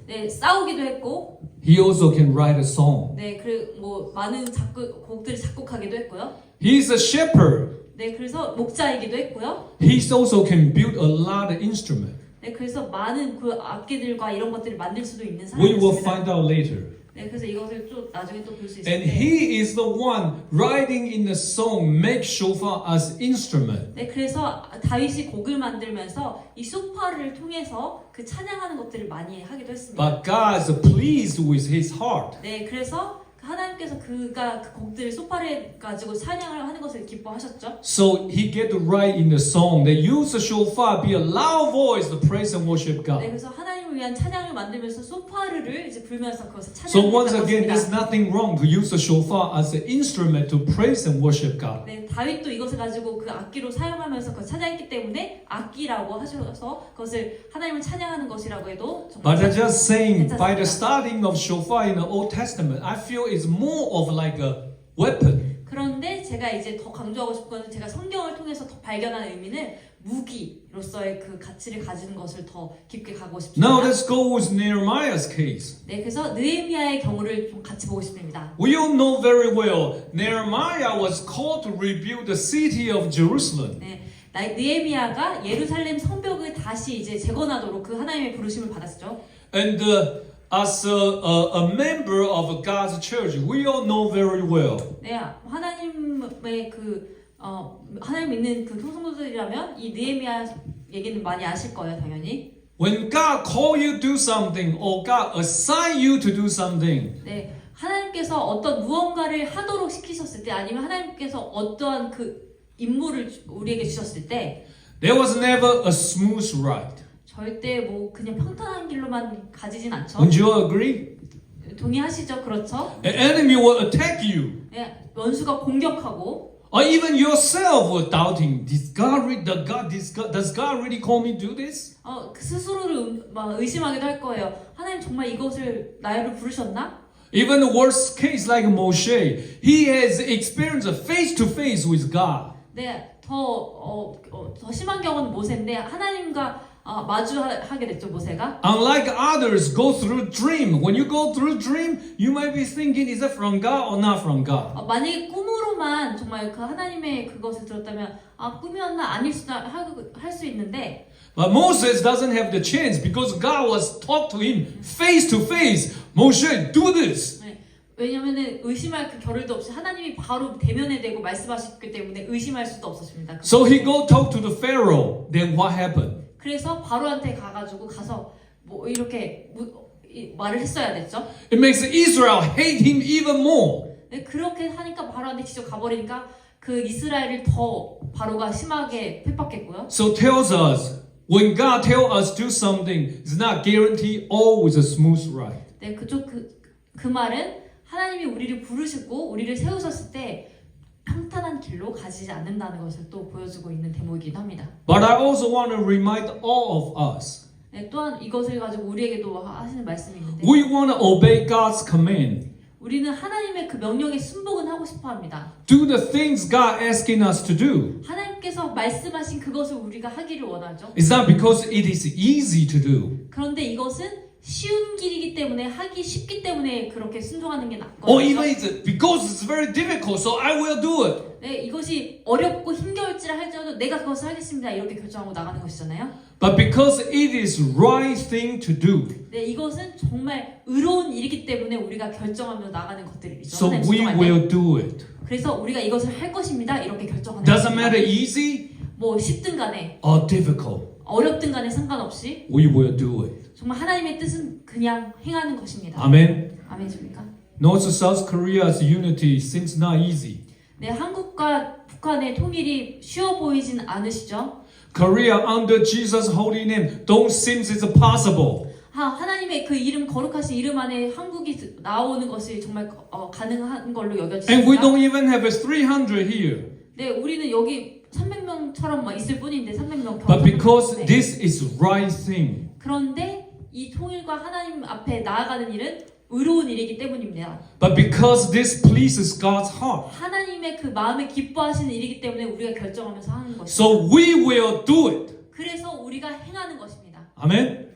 네, 싸우기도 했고, He also can write a song. 네, 그리고 뭐 많은 곡들을 작곡하기도 했고요. He's a shepherd. 네, 그래서 목자이기도 했고요. He also can build a lot of instruments. 네, 그래서 많은 그 악기들과 이런 것들을 만들 수도 있는 We will 사람이었습니다. find out later. 네, 그래서 이것을 또 나중에 또 볼 수 있을 And 텐데. he is the one writing in the song, make shofar as instrument. 네, 그래서 다윗이 곡을 만들면서 이 소파를 통해서 그 찬양하는 것들을 많이 하기도 했습니다. But God is pleased with his heart. 네, 그래서 하나님께서 그가 그 곡들을 소파를 가지고 찬양을 하는 것을 기뻐하셨죠. So he get to write in the song that use the shofar, be a loud voice to praise and worship 네, God. 그래서 하나님을 위한 찬양을 만들면서 소파를 이제 불면서 그것을 So once 찬양했다고 again, there's 했습니다. nothing wrong to use the shofar as an instrument to praise and worship God. 네, 다윗도 이것을 가지고 그 악기로 사용하면서 그걸 찬양했기 때문에 악기라고 하셔서 그것을 하나님을 찬양하는 것이라고 해도 정말 But I'm just saying, by the 괜찮습니다. starting of shofar in the Old Testament, I feel it's more of like a weapon. 그런데 제가 이제 더 강조하고 싶은 것은 제가 성경을 통해서 더 발견하는 의미는 무기로서의 그 가치를 가지는 것을 더 깊게 가고 싶습니다. Now let's go with Nehemiah's case. 네, 그래서 느헤미야의 경우를 좀 같이 보고 싶습니다. We all know very well, Nehemiah was called to rebuild the city of Jerusalem. 네, 느헤미야가 예루살렘 성벽을 다시 이제 재건하도록 그 하나님의 부르심을 받았죠. And as a member of God's church, we all know very well. 네, 하나님의 하나님 믿는 그 성도들이라면 이 느헤미야 얘기는 많이 아실 거예요, 당연히. When God call you to do something or God assign you to do something, 네, 하나님께서 어떤 무언가를 하도록 시키셨을 때 아니면 하나님께서 어떠한 그 임무를 우리에게 주셨을 때 there was never a smooth ride. 절대 뭐 그냥 평탄한 길로만 가지진 않죠. Would you agree? 동의하시죠? 그렇죠? An enemy will attack you. 네, 원수가 공격하고 Or even yourself were doubting, does God really call me to do this? 그 스스로를 막 의심하기도 할 거예요. 하나님 정말 이것을 나를 부르셨나? Even the worst case like Moshe, he has experienced a face-to-face with God. 네, 더 심한 경우는 모세인데 하나님과 마주하게 됐죠, 모세가. Unlike others go through dream. When you go through dream, you might be thinking, is that from God or not from God? 만약에 꿈으로만 정말 그 하나님의 그것을 들었다면 꿈이었나 아닐 수도 할 수 있는데 But Moses doesn't have the chance because God was talk to him face to face. Moshe, do this. 네, 왜냐면은 의심할 그 겨를도 없이 하나님이 바로 대면에 대고 말씀하셨기 때문에 의심할 수도 없었습니다. So he go talk to the Pharaoh. Then what happened? 그래서 바로한테 가서 뭐 이렇게 말을 했어야 됐죠. It makes Israel hate him even more. 네, 그렇게 하니까 바로한테 직접 가버리니까 그 이스라엘을 더 바로가 심하게 핍박했고요. So tells us when God tell us do something, it's not guarantee always a smooth ride. 네, 그 말은 하나님이 우리를 부르시고 우리를 세우셨을 때 평탄한 길로 가지 않는다는 것을 또 보여주고 있는 대목이기도 합니다. But I also want to remind all of us. 네, 또한 이것을 가지고 우리에게도 하시는 말씀이 있는데 We want to obey God's command. 우리는 하나님의 그 명령에 순복은 하고 싶어 합니다. Do the things God asking us to do. 하나님께서 말씀하신 그것을 우리가 하기를 원하죠. It's not because it is easy to do. 그런데 이것은 쉬운 길이기 때문에 하기 쉽기 때문에 그렇게 순종하는 게 Or even 낫거든요. it's because it's very difficult, so I will do it. 네, 이것이 어렵고 힘겨울지라 할지라도 내가 그것을 하겠습니다. 이렇게 결정하고 나가는 것이잖아요. But because it is right thing to do, 네, 이것은 정말 의로운 일이기 때문에 우리가 결정하며 나가는 것들이죠. so 하나님 we 순종할 때. will do it. 그래서 우리가 이것을 할 것입니다. 이렇게 결정하는 Doesn't 것입니다. matter easy 뭐 쉽든 간에 or difficult, 어렵든 간에 상관없이 we will do it. 정말 하나님의 뜻은 그냥 행하는 것입니다. Amen. 아멘입니까? North to South Korea's unity seems not easy. 네, 한국과 북한의 통일이 쉬워 보이진 않으시죠? Korea under Jesus' holy name don't seem it's possible. 하나님의 그 이름 거룩하신 이름 안에 한국이 나오는 것이 정말 가능한 걸로 And we 여겨지십니까? don't even have 300 here. 네, 우리는 여기 300명처럼 있을 뿐인데 300명 But because 네. this is right thing. 그런데 이 통일과 하나님 앞에 나아가는 일은 의로운 일이기 때문입니다. But because this pleases God's heart. 하나님의 그 마음에 기뻐하시는 일이기 때문에 우리가 결정하면서 하는 것입니다. So we will do it. 그래서 우리가 행하는 것입니다. Amen.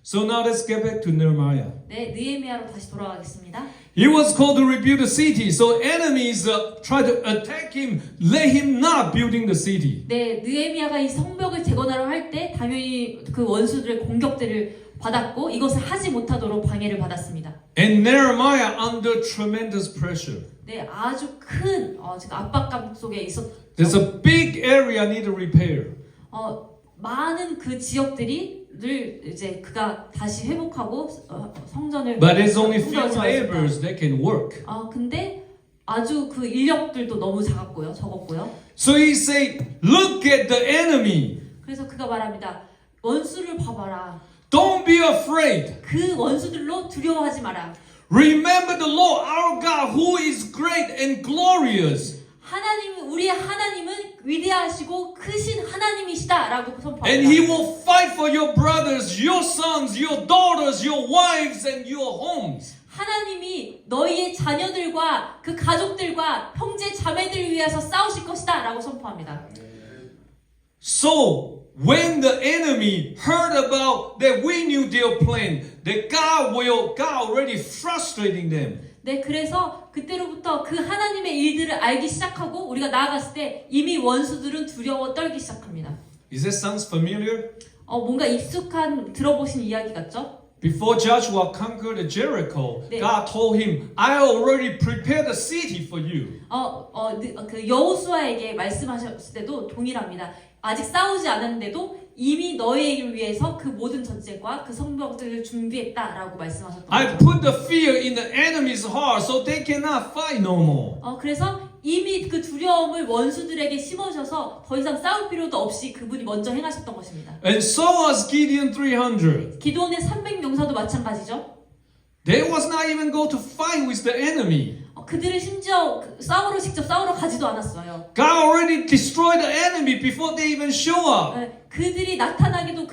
So now let's get back to Nehemiah. 네, 느헤미야로 다시 돌아가겠습니다. He was called to rebuild the city, so enemies tried to attack him, let him not building the city. 네, 느헤미야가 이 성벽을 재건하려 할 때 당연히 그 원수들의 공격들을 받았고 이것을 하지 못하도록 방해를 받았습니다. And Nehemiah under tremendous pressure. 네, 아주 큰 지금 압박감 속에 There's a big area need repair. 많은 그 지역들이 이제 그가 다시 회복하고 성전을 But there's only few 풍성하게 laborers that can work. 근데 아주 그 인력들도 너무 적었고요. So he said, look at the enemy. 그래서 그가 말합니다. 원수를 봐봐라. Don't be afraid. 그 원수들로 두려워하지 마라. Remember the Lord our God who is great and glorious. 우리의 하나님은 위대하시고 크신 하나님이시다라고 선포합니다. And he will fight for your brothers, your sons, your daughters, your wives and your homes. 하나님이 너희의 자녀들과 그 가족들과 형제 자매들을 위해서 싸우실 것이다라고 선포합니다. So when the enemy heard about that we knew their plan, that God already frustrating them. 네, 그래서 그때로부터 그 하나님의 일들을 알기 시작하고 우리가 나아갔을 때 이미 원수들은 두려워 떨기 시작합니다. Is that sounds familiar? 뭔가 익숙한 들어보신 이야기 같죠? Before Joshua conquered Jericho, 네. God told him, I already prepared a city for you. 그 여호수아에게 말씀하셨을 때도 동일합니다. 아직 싸우지 않았는데도 이미 너희를 위해서 그 모든 전쟁과 그 성벽들을 준비했다라고 말씀하셨던 I 거죠. put the fear in the enemy's heart so they cannot fight no more. 그래서 이미 그 두려움을 원수들에게 심어셔서 더 이상 싸울 필요도 없이 그분이 먼저 행하셨던 것입니다. And so was Gideon 300. 기도원의 300용사도 마찬가지죠. They was not even go to fight with the enemy. 그들은 심지어 직접 싸우러 가지도 않았어요. God already destroyed the enemy before they even show up. 그들이 나타나기도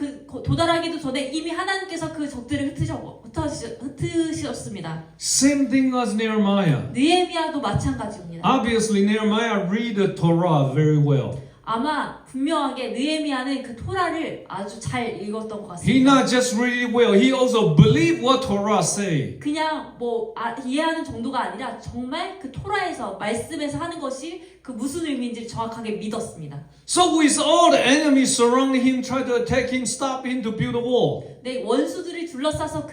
도달하기도 전에 이미 하나님께서 그 적들을 흩으셨습니다. Same thing as Nehemiah. 느헤미야도 마찬가지입니다. Obviously, Nehemiah read the Torah very well. 아마 분명하게 느헤미야는 그 토라를 아주 잘 읽었던 것 He 같습니다. not just read it well, he also believed what Torah say. 그냥 이해하는 정도가 아니라 정말 그 토라에서 말씀에서 하는 것이 그 무슨 의미인지 정확하게 믿었습니다. So with all the enemies surrounding him, try to attack him, stop him to build a wall. 네, 원수들이 둘러싸서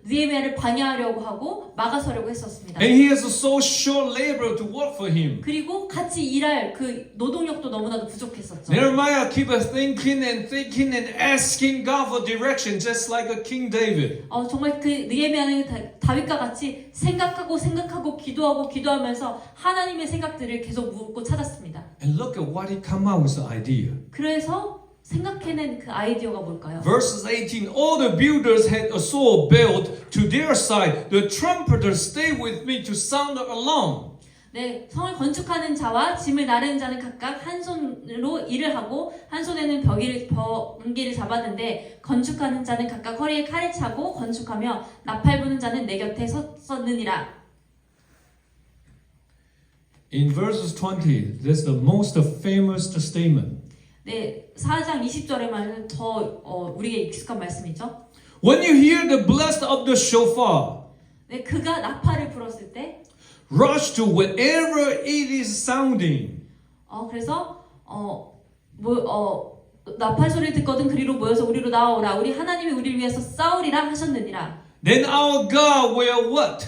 느헤미야를 방해하려고 하고 막아서려고 했었습니다. And he has so short labor to work for him. 그리고 같이 일할 그 노동력도 너무나도 부족했었죠. Nehemiah keep thinking and asking God for direction, just like a King David. 정말 그 느헤미야는 다윗과 같이 생각하고 기도하면서 하나님의 생각들을 계속 묻고 찾았습니다. And look at what he come out with the idea. 그래서 생각해낸 그 아이디어가 뭘까요? Verses 18, all the builders had a sword belt to their side. The trumpeters stayed with me to sound the alarm. 네, 성을 건축하는 자와 짐을 나르는 자는 각각 한 손으로 일을 하고 한 손에는 번개를 잡았는데 건축하는 자는 각각 허리에 칼을 차고 건축하며 나팔 부는 자는 내 곁에 섰느니라. In verses 20, that's the most famous statement. 네, 4장 20절의 말은 더 우리에게 익숙한 말씀이죠. When you hear the blast of the shofar, 네, 그가 나팔을 불었을 때, rush to wherever it is sounding. 그래서 나팔 소리를 듣거든 그리로 모여서 우리로 나오라. 우리 하나님이 우리를 위해서 싸우리라 하셨느니라. Then our God will what?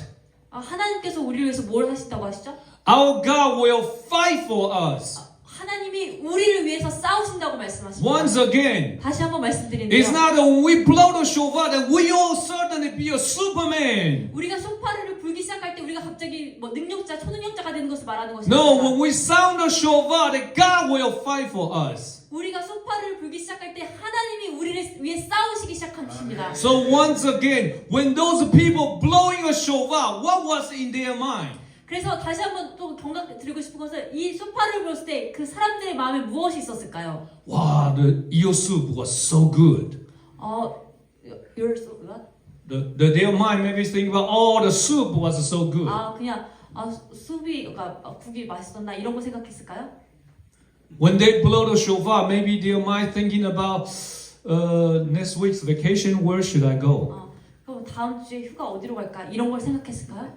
하나님께서 우리를 위해서 뭘 하신다고 하시죠? Our God will fight for us. 하나님이 우리를 위해서 싸우신다고 말씀하십니다. Once again, 다시 한번 말씀드리는데요. it's not that when we blow the shofar that we all suddenly be a Superman. 우리가 쇼파를 불기 시작할 때 우리가 갑자기 능력자, 초능력자가 되는 것을 말하는 것입니다. No, when we sound the shofar that God will fight for us. 우리가 쇼파를 불기 시작할 때 하나님이 우리를 위해 싸우시기 시작한 것입니다. So once again, when those people blowing a shofar, what was in their mind? 그래서 다시 한번 또 경각 드리고 싶은 것은 이 쇼파를 불었을 때 그 사람들의 마음에 무엇이 있었을까요? Wow, the eel soup was so good. You're so good. Their mind maybe think about, oh, the soup was so good. 그냥 국이 맛있었나 이런 거 생각했을까요? When they blow the shofar, maybe their mind thinking about, next week's vacation, where should I go? 그럼 다음 주에 휴가 어디로 갈까? 이런 걸 생각했을까요?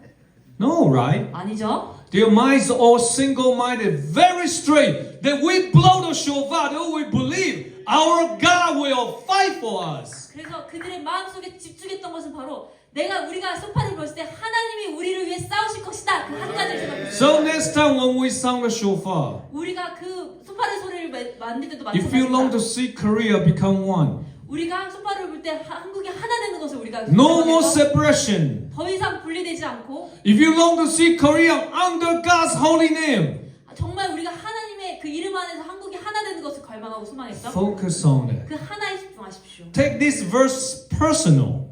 No, right? 아니죠. Their minds are all single-minded, very straight. That we blow the shofar, that we believe our God will fight for us. 그래서 그들의 마음속에 집중했던 것은 바로 우리가 소파를 불었을 때 하나님이 우리를 위해 싸우실 것이다. 그 한 가지를 생각했어요. So next time when we sound the shofar, 우리가 그 소파의 소리를 만들 때도 if you long to 마찬가지입니다. see Korea become one, 우리가 소파를 불 때 한국이 하나 되는 것을 우리가 no more 생각해서 separation. 더 이상 분리되지 않고 If you long to see Korea under God's holy name, 정말 우리가 하나님의 그 이름 안에서 한국이 하나 되는 것을 갈망하고 소망했어. focus on it. 그 하나에 집중하십시오. Take this verse personal.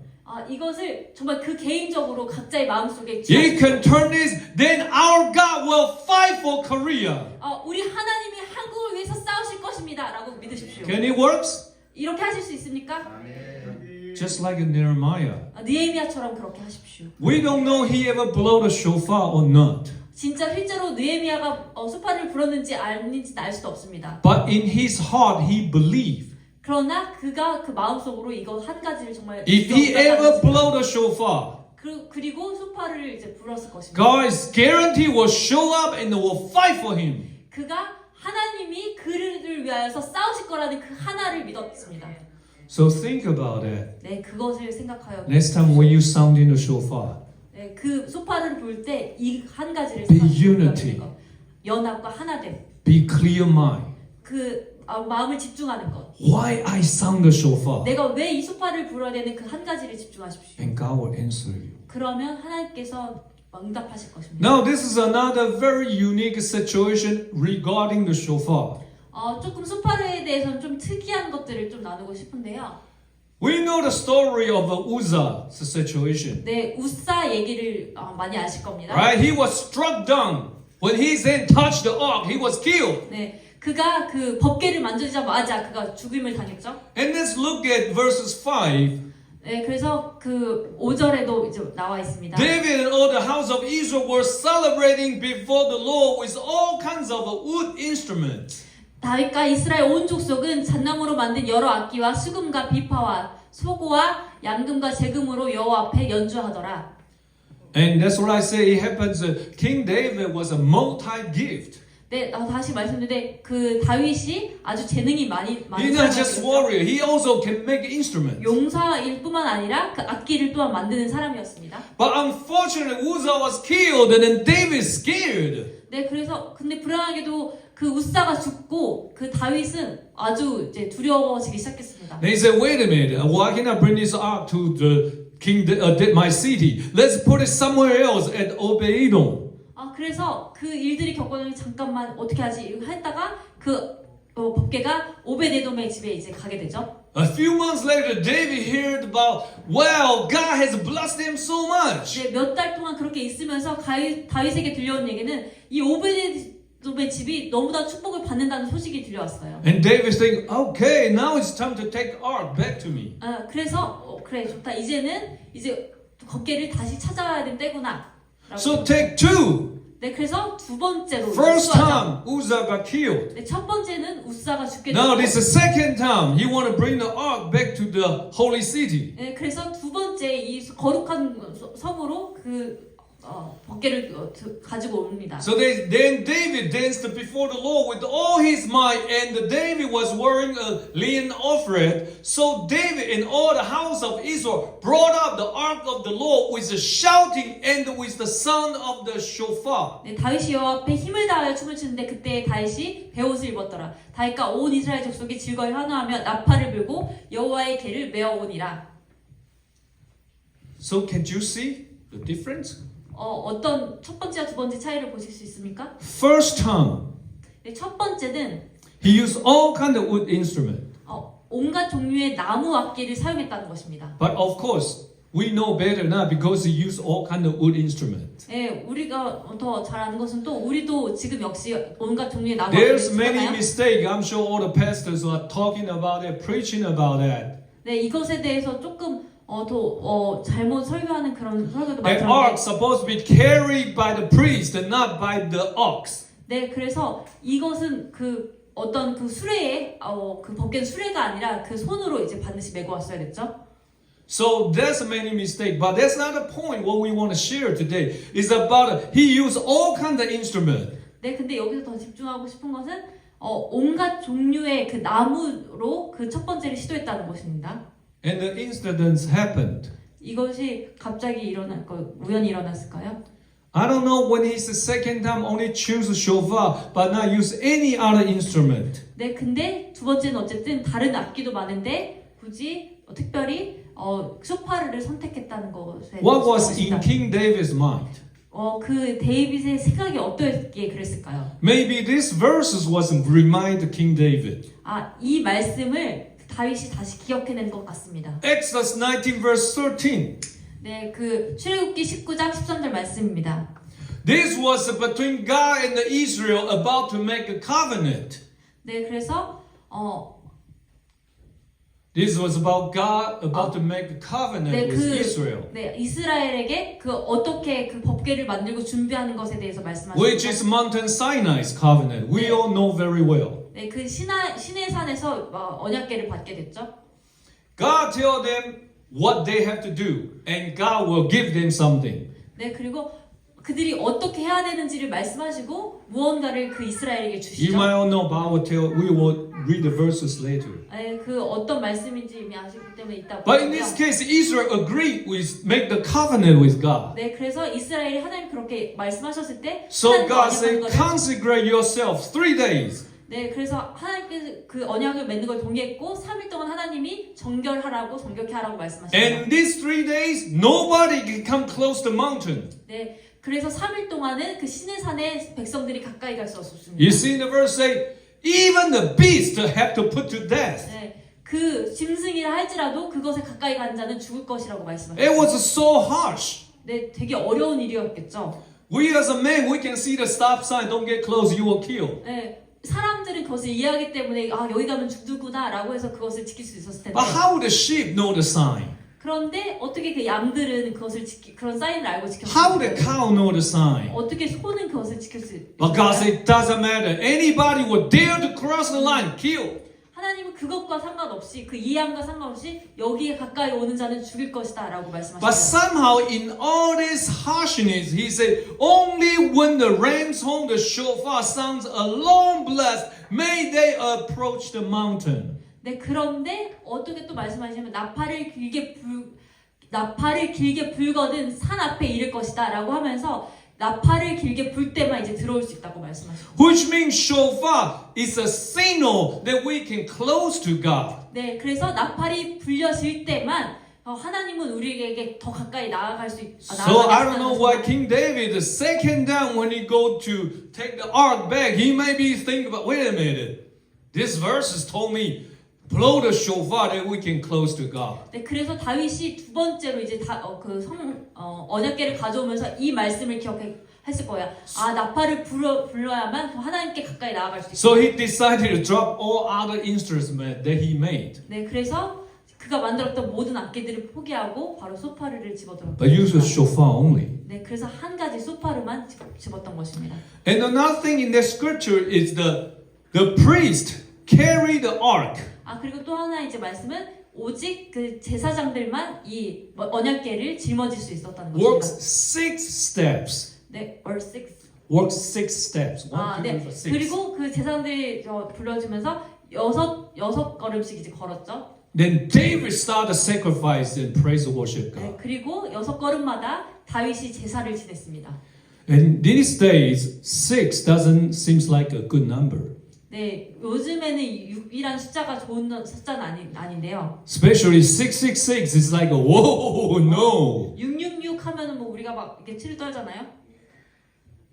이것을 정말 그 개인적으로 각자의 마음속에 You can turn this, then our God will fight for Korea. 우리 하나님이 한국을 위해서 싸우실 것입니다라고 믿으십시오. Can it work? 이렇게 하실 수 있습니까? Just like in Nehemiah. 느헤미야처럼 그렇게 하십시오. We don't know he ever blow the shofar or not. 진짜 실제로 느헤미야가 소파를 불었는지 아닌지 알 수도 없습니다. But in his heart he believed. 그러나 그가 그 마음속으로 이거 한 가지를 정말 If he ever blow the shofar, 그리고 소파를 이제 불었을 것입니다. God's guarantee will show up and will fight for him. 그가 하나님이 그를 위하여서 싸우실 거라는 그 하나를 믿었습니다. So think about it. 네, 그것을 생각하여 Next time when you sound in the shofar, 네, 그 소파를 불 때 이 한 가지를 Be 생각하시는 unity. 것. 연합과 하나됨. be clear mind. 그 마음을 집중하는 것. Why I sound the shofar? 내가 왜 이 소파를 불어야 되는 그 한 가지를 집중하십시오. And God will answer you. 그러면 하나님께서 응답하실 것입니다. Now this is another very unique situation regarding the shofar. 조금 소파에 대해서는 좀 특이한 것들을 좀 나누고 싶은데요. We know the story of Uzzah's situation. 네, 우사 얘기를 많이 아실 겁니다. Right? He was struck down. When his hand touched the ark, he was killed. 네, 그가 그 법궤를 만지자마자 그가 죽임을 당했죠. And let's look at verses 5. 네, 그래서 그 5절에도 이제 나와 있습니다. David and all the house of Israel were celebrating before the Lord with all kinds of wood instruments. 다윗과 이스라엘 온 족속은 잣나무로 만든 여러 악기와 수금과 비파와 소고와 양금과 제금으로 여호와 앞에 연주하더라. And that's what I say. It happens. King David was a multi-gift. 네, 다시 말씀드린데 그 다윗이 아주 재능이 많이 He's not just warrior. He also can make instruments. 용사일 뿐만 아니라 그 악기를 또한 만드는 사람이었습니다. But unfortunately, Uzzah was killed, and then David scared. 네, 그래서 근데 불행하게도 그 우사가 죽고 그 다윗은 아주 이제 두려워지기 시작했습니다. They said, "Wait a minute. Why can't I bring this ark to the king, my city? Let's put it somewhere else at Obed-edom." 그래서 그 일들이 겪어오니 잠깐만 어떻게 하지 했다가 그 법궤가 오베데돔의 집에 이제 가게 되죠. A few months later, David heard about, wow, God has blessed him so much. 네, 몇 달 동안 그렇게 있으면서 다윗에게 들려온 얘기는 이 오베데돔의 집이 너무나 축복을 받는다는 소식이 들려왔어요. And David's thinking, okay, now it's time to take the ark back to me. 그래서 그래 좋다. 이제는 이제 법궤를 다시 찾아와야 되는 때구나. So take two. 네, 그래서 두 번째로 First 수하죠. time, Uzzah got killed. 네, 첫 번째는 우사가 죽게 Now 되고 this is the second time. He want to bring the ark back to the holy city. 네, 그래서 두 번째 이 거룩한 성으로 그 법궤를 가지고 옵니다. So then David danced before the Lord with all his might, and David was wearing a linen ephod. So David and all the house of Israel brought up the ark of the Lord with the shouting and with the sound of the shofar. 네, 다윗이 여호와 앞에 힘을 다하여 춤을 추는데 그때 다윗이 베옷을 입었더라. 다윗과 온 이스라엘 족속이 즐거이 환호하며 나팔을 불고 여호와의 궤를 메어오니라. So can you see the difference? 어떤 첫 번째와 두 번째 차이를 보실 수 있습니까? First time, 네, 첫 번째는 he used all kind of wood instrument. 온갖 종류의 나무 악기를 사용했다는 것입니다. But of course, we know better now because he used all kind of wood instrument. 네, 우리가 더 잘 아는 것은 또 우리도 지금 역시 온갖 종류의 나무 There's 악기를 many 쓰잖아요. mistakes. I'm sure all the pastors are talking about it, preaching about that. 네, 이것에 대해서 조금 더 잘못 설교하는 그런 설교도 An ark 많던데. supposed to be carried by the priest and not by the ox. 네, 그래서 이것은 그 어떤 그 수레에 그 벗긴 수레가 아니라 그 손으로 이제 반드시 메고 왔어야 됐죠. So there's many mistakes, but that's not the point. What we want to share today is about he used all kinds of instruments. 네, 근데 여기서 더 집중하고 싶은 것은 온갖 종류의 그 나무로 그 첫 번째를 시도했다는 것입니다. And the incidents happened. 이것이 갑자기 우연히 일어났을까요? I don't know when he's the second time only choose shofar, but not use any other instrument. 네, 근데 두 번째는 어쨌든 다른 악기도 많은데 굳이 특별히 쇼파르를 선택했다는 것에 What was 것입니다. in King David's mind? 그 데이빗의 생각이 어떻게 그랬을까요? Maybe this verses was remind King David. 이 말씀을 다윗이 다시 기억해낸 것 같습니다. Exodus 19 verse 13. 네, 그 출애굽기 19장 13절 말씀입니다. This was between God and Israel about to make a covenant. 네, 그래서 This was about God about to make a covenant 네, with Israel, 네, 이스라엘에게 어떻게 그 법궤를 만들고 준비하는 것에 대해서 which 말씀하십니다. is Mountain Sinai's covenant. We all know very well. 네, 그 시내 산에서 언약궤를 받게 됐죠. God tell them what they have to do, and God will give them something. 네, 그리고 그들이 어떻게 해야 되는지를 말씀하시고 무언가를 그 이스라엘에게 You 주시죠. might all know, but I will tell. We will read the verses later. 네, 그 어떤 말씀인지 이미 아시기 때문에 이따 But in 보고요. this case, Israel agreed with make the covenant with God. 네, 그래서 이스라엘이 하나님 그렇게 말씀하셨을 때 So 하나님과 God 언약하는 said, 거를 consecrate yourselves 3 days. 네, 그래서 하나님께서 그 언약을 맺는 걸 동의했고 3일 동안 하나님이 정결하라고 정결케 하라고 말씀하셨습니다. And these 3 days, nobody can come close to the mountain. 네, 그래서 3일 동안은 그 시내산에 백성들이 가까이 갈 수 없었습니다. You see in the verse say, even the beast have to put to death. 네, 그 짐승이라 할지라도 그것에 가까이 가는 자는 죽을 것이라고 It 말씀하셨습니다. was so harsh. 네, 되게 어려운 일이었겠죠. We as a man, we can see the stop sign. Don't get close, you will kill. 네, 사람들은 그것을 이해하기 때문에 여기 가면 죽는구나라고 해서 그것을 지킬 수 있었을 텐데. But how would the sheep know the sign? 그런데 어떻게 그 양들은 그것을 그런 사인을 알고 How would the 지켰을까요? cow know the sign? 어떻게 소는 그것을 지킬 수 But God 있을까요? said, doesn't matter. Anybody would dare to cross the line, kill. 하나님은 그것과 상관없이 그 이해함과 상관없이 여기에 가까이 오는 자는 죽일 것이다 라고 But 말씀하셨어요. somehow in all this harshness, he said, only when the ram's horn, the shofar sounds a long blast, may they approach the mountain. 네, 그런데 어떻게 또 말씀하시면 나팔을 길게 불거든 산 앞에 이를 것이다 라고 하면서 나팔을 길게 불 때만 이제 들어올 수 있다고 말씀하셨어요. Which means shofar is a signal that we can close to God. 네, 그래서 나팔이 불려질 때만 하나님은 우리에게 더 가까이 나아갈 수 So I don't know why King David, the second time when he go to take the ark back, he may be thinking about, wait a minute, this verse has told me, blow the shofar that we can close to God. 네, 그래서 다윗이 두 번째로 이제 언약궤를 가져오면서 이 말씀을 기억했을 거야. 나팔을 불러야만 더 하나님께 가까이 나아갈 수 있어. So he decided to drop all other instruments that he made, 네, 그래서 그가 만들었던 모든 악기들을 포기하고 바로 소파르를 집어들었던 but use the shofar only. 네, 그래서 한 가지 소파르만 집었던 것입니다. And another thing in the scripture is the priest carry the ark. 그리고 또 하나 이제 말씀은 오직 그 제사장들만 이 언약궤를 짊어질 수 있었다는 Works 것입니다. 6 steps. 네, or six. Works 6 steps. 1, 2, 네. 3, 4, 6. 그리고 그 제사장들이 불러주면서 여섯 걸음씩 이제 걸었죠. Then David started sacrifice and praise and worship 네, God. 그리고 6걸음마다 다윗이 제사를 지냈습니다. And these days, 6 doesn't seems like a good number. 네, 요즘에는 6이란 숫자가 좋은 숫자는 아닌데요. Especially 666 is like, whoa, no. 666 하면은 뭐 우리가 막 이렇게 치를 떨잖아요.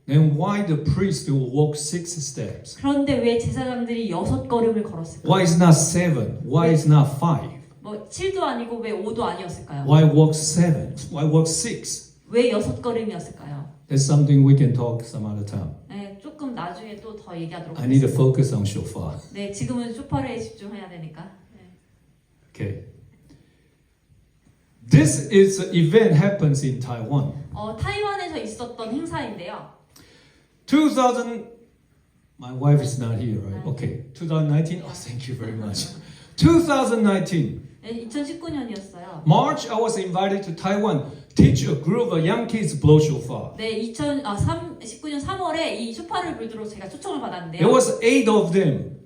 Then why the priest will walk 6 steps? 그런데 왜 제사장들이 6걸음을 걸었을까요? Why is not 7? Why is not 5? 뭐 7도 아니고 왜 5도 아니었을까요? Why walk 7? Why walk 6? 왜 6걸음이었을까요? That's something we can talk some other time. 네, 조금 나중에 또 더 얘기하도록 I need to 하겠습니다. focus on shofar. 네, 지금은 쇼파르에 집중해야 되니까. 네. Okay. This is an event happens in Taiwan. 타이완에서 있었던 행사인데요. 2000 My wife is not here, right? Okay. 2019. Oh, thank you very much. 2019. 네, 2019년이었어요. March, I was invited to Taiwan. Teach a group of young kids blow shofar. 네, 2019년 3월에 이 쇼파를 불도록 제가 초청을 받았는데요. There was 8 of them.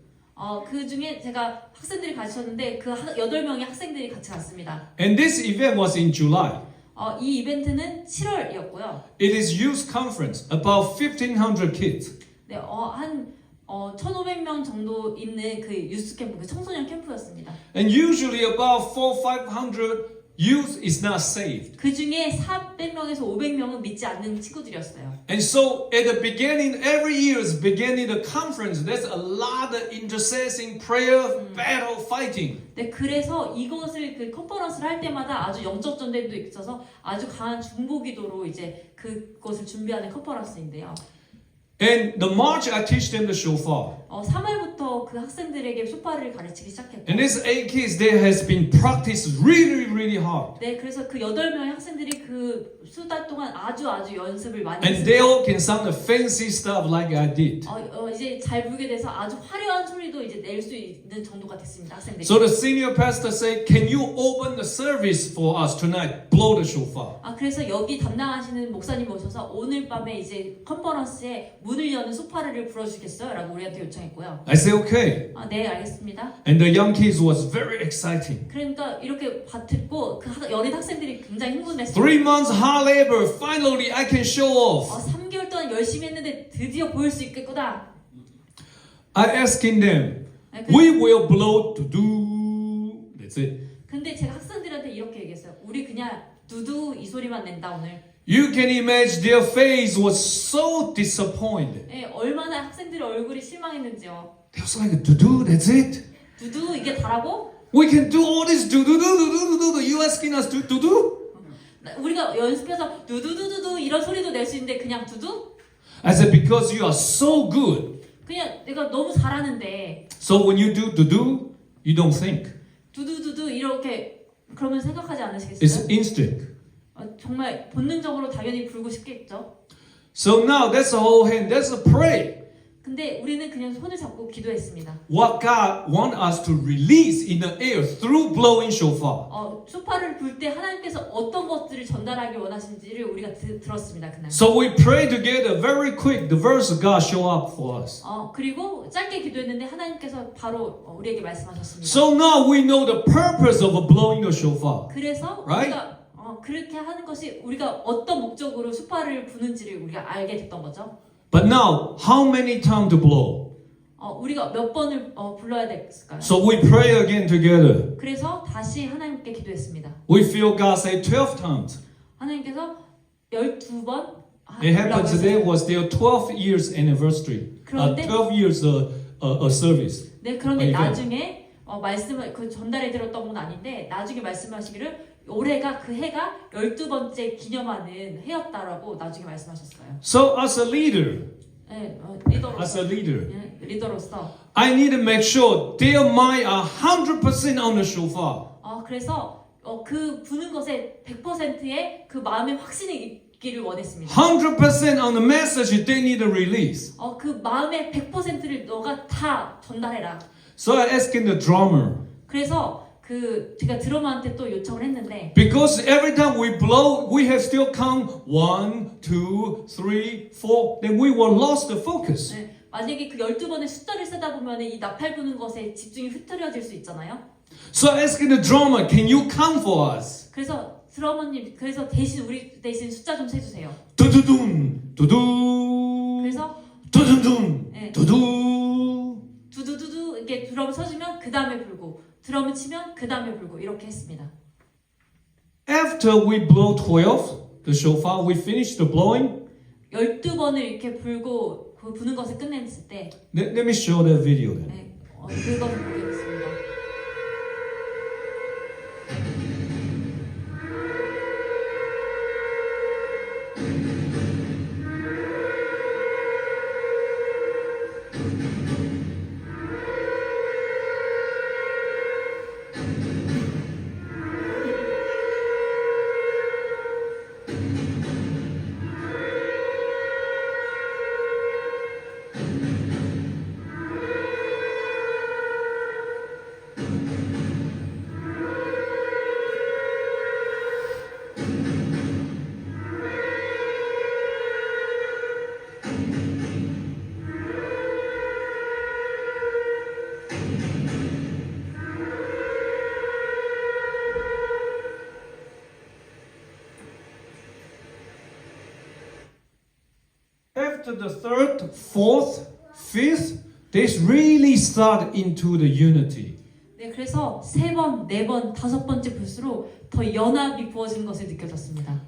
그 중에 제가 학생들이 가르쳤는데 그 8명의 학생들이 같이 갔습니다. And this event was in July. 이 이벤트는 7월이었고요. It is youth conference, about 1,500 kids. 네, 한 1,500명 정도 있는 그 유스 캠프, 그 청소년 캠프였습니다. And usually about 400-500 youth is not saved. 그 중에 400명에서 500명은 믿지 않는 친구들이었어요. And so at the beginning, every year's beginning the conference, there's a lot of intercessing, prayer, battle, fighting. 네, 그래서 이것을 그 컨퍼런스를 할 때마다 아주 영적 전쟁도 있어서 아주 강한 중보기도로 이제 그것을 준비하는 컨퍼런스인데요. And the March, I teach them the shofar. 3월부터 그 학생들에게 쇼파를 가르치기 시작했고. And these 8 kids, they has been practiced really, really hard. 네, 그래서 그 8명의 학생들이 그 수달 동안 아주 연습을 많이 And 했습니다. they all can sound the fancy stuff like I did. 이제 잘 부르게 돼서 아주 화려한 소리도 이제 낼 수 있는 정도가 됐습니다, 학생들이. So the senior pastor said, "Can you open the service for us tonight? Blow the shofar." 그래서 여기 담당하시는 목사님 오셔서 오늘 밤에 이제 컨퍼런스에 문을 여는 소파를 불어주시겠어요? 라고 우리한테 요청했고요. I said, "Okay." 네, 알겠습니다. And the young kids was very exciting. 그러니까 이렇게 듣고 그 여린 학생들이 굉장히 흥분했어요. 3 months hard labor, finally I can show off. 3개월 동안 열심히 했는데 드디어 보일 수 있겠구나. I asking them, 네, "We will blow to do." That's it. 근데 제가 학생들한테 이렇게 얘기했어요. 우리 그냥 두두 이 소리만 낸다 오늘. You can imagine their face was so disappointed. 네, 얼마나 학생들의 얼굴이 실망했는지요. They was like, "Do, that's it? 두두 이게 다라고? We can do all this do. You asking us to do?" 우리가 연습해서 두두두두두 이런 소리도 낼 수 있는데 그냥 두두? I said, "Because you are so good. 그냥 내가 너무 잘하는데 So when you do, you don't think. 두두두두 이렇게 그러면 생각하지 It's 않으시겠어요? instinct." 정말 본능적으로 당연히 불고 싶겠죠. So now that's a whole hand. That's a pray. 근데 우리는 그냥 손을 잡고 기도했습니다. What God want us to release in the air through blowing shofar. 쇼파를 불 때 하나님께서 어떤 것들을 전달하기 원하시는지를 우리가 들었습니다 그날. So we pray together very quick. The verse of God show up for us. 그리고 짧게 기도했는데 하나님께서 바로 우리에게 말씀하셨습니다. So now we know the purpose of blowing the shofar. 그래서 Right? 우리가 그렇게 하는 것이 우리가 어떤 목적으로 쇼파를 부는지를 우리가 알게 됐던 거죠. But now, how many times to blow? 우리가 몇 번을 불러야 됐을까요? So we pray again together. 그래서 다시 하나님께 기도했습니다. We feel God say 12 times. 하나님께서 12번 It happened today was their 12 years anniversary. 그런데 12 years service. 네, 그런데 이게- 나중에 말씀을 그 전달해 드렸던 건 아닌데 나중에 말씀하시기를 올해가 그 해가 12번째 기념하는 해였다라고 나중에 말씀하셨어요. So as a leader, 네, as a leader, 네, 리더로서 I need to make sure their mind are 100% on the shofar. 그래서 그 부는 것에 100%의 그 마음의 확신이 있기를 원했습니다. 100% on the message they need to release. 그 마음의 100%를 너가 다 전달해라. So I asking the drummer. 그래서 제가 드러머한테 또 요청을 했는데 Because every time we blow, we have still count 1, 2, 3, 4. Then we will lost the focus. 네, 만약에 그 12번의 숫자를 쓰다 보면 이 나팔 부는 것에 집중이 흐트러질 수 있잖아요. So asking the drummer, can you count for us? 그래서 드러머님, 그래서 우리 대신 숫자 좀 세주세요. 두두둔, 두두. 그래서 두두둔, 네. 두두. 두두두두 이렇게 드럼 서주면 그 다음에 불고 드럼을 치면 그 다음에 불고 이렇게 했습니다. After we blow 12, the shofar, we finish the blowing. 12번을 이렇게 불고 그 부는 것을 끝냈을 때 Let me show that video then. 네, 그것을 보겠습니다. after the third, fourth, fifth, they really start into the unity. 네, 그래서 3번, 4번, 5번째 볼수록 더 연합이 부어지는 것을 느껴졌습니다.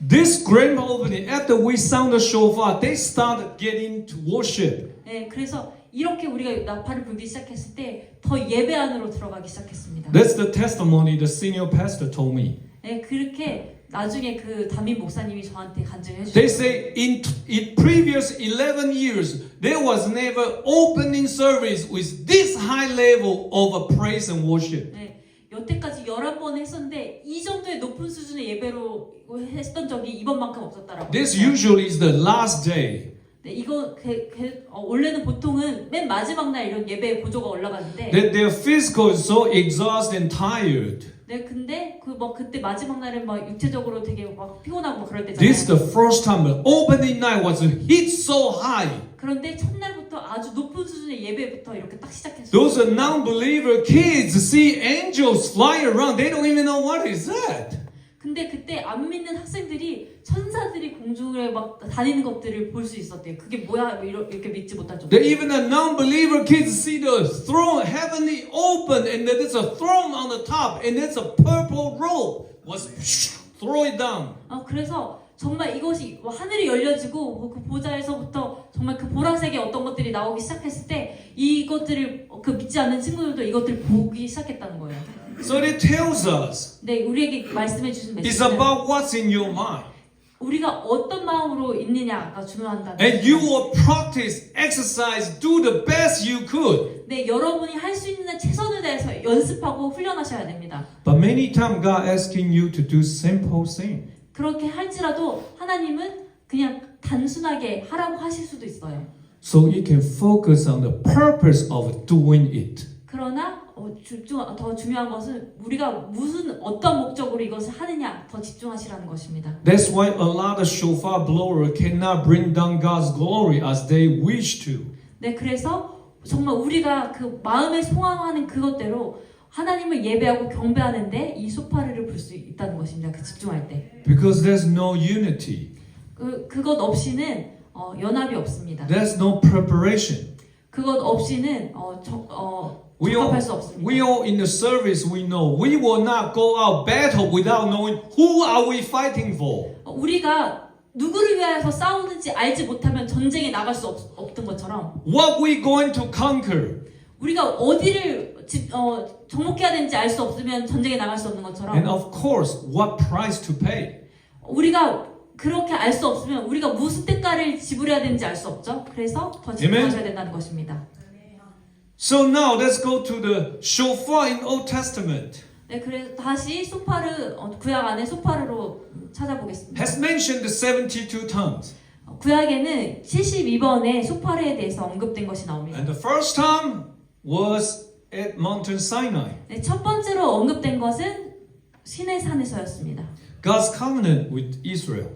This grand opening, after we sound the shofar, they start getting to worship. 네, 그래서 이렇게 우리가 나팔을 불기 시작했을 때 더 예배 안으로 들어가기 시작했습니다. That's the testimony the senior pastor told me. 네, 그렇게 나중에 그 담임 목사님이 저한테 간증해 They 주셨어요. say in previous 11 years, there was never opening service with this high level of a praise and worship. 네, 여태까지 11번 했었는데 이 정도의 높은 수준의 예배로 했던 적이 이번만큼 없었다라고. This usually is the last day. 네, 이거 원래는 보통은 맨 마지막 날 이런 예배 보조가 올라가는데. That their physical is so exhausted and tired. 네, 근데 그때 마지막 날은 막 육체적으로 되게 막 피곤하고 막 그럴 때잖아요. This is the first time the opening night was hit so high. 그런데 첫날부터 아주 높은 수준의 예배부터 이렇게 딱 시작했어요. Those are non-believer kids see angels fly around. They don't even know what is that. 근데 그때 안 믿는 학생들이 천사들이 공중에 막 다니는 것들을 볼 수 있었대요. 그게 뭐야? 이렇게 믿지 못할 정도. That even the non-believer kids see the throne heavenly open and that there's a throne on the top and there's a purple robe was throw it down. 그래서 정말 이것이 하늘이 열려지고 그 보좌에서부터 정말 그 보라색의 어떤 것들이 나오기 시작했을 때 이것들을 그 믿지 않는 친구들도 이것들을 보기 시작했다는 거예요. So it tells us 네, 우리에게 말씀해 주신 it's 메시지는 about what's in your mind. 우리가 어떤 마음으로 있느냐가 중요한다는 And you will practice, exercise, do the best you could. 네, 여러분이 할 수 있는 최선을 다해서 연습하고 훈련하셔야 됩니다. But many times God asking you to do simple things. 그렇게 할지라도 하나님은 그냥 단순하게 하라고 하실 수도 있어요. So you can focus on the purpose of doing it. 그러나 더 중요한 것은 우리가 어떤 목적으로 이것을 하느냐 더 집중하시라는 것입니다. That's why a lot of shofar blower cannot bring down God's glory as they wish to. 네, 그래서 정말 우리가 그 마음에 소망하는 그것대로 하나님을 예배하고 경배하는데 이 소파르를 불 수 있다는 것입니다. 그 집중할 때. Because there's no unity. 그것 없이는 연합이 없습니다. There's no preparation. 그것 없이는 적합할 수 없습니다. We all in the service we know we will not go out battle without knowing who are we fighting for. 우리가 누구를 위하여서 싸우는지 알지 못하면 전쟁에 나갈 수 없던 것처럼 What we going to conquer. 우리가 어디를 정복해야 되는지 알 수 없으면 전쟁에 나갈 수 없는 것처럼 And of course, what price to pay. 우리가 그렇게 알 수 없으면 우리가 무슨 대가를 지불해야 되는지 알 수 없죠. 그래서 더 집중하셔야 된다는 것입니다. So now let's go to the shofar in Old Testament. 네, 그래서 다시 소파르 구약 안에 소파르로 찾아보겠습니다. Has mentioned the 72 tongues. 구약에는 72번의 소파르에 대해서 언급된 것이 나옵니다. And the first time was at Mountain Sinai. 네, 첫 번째로 언급된 것은 시내산에서였습니다. God's covenant with Israel.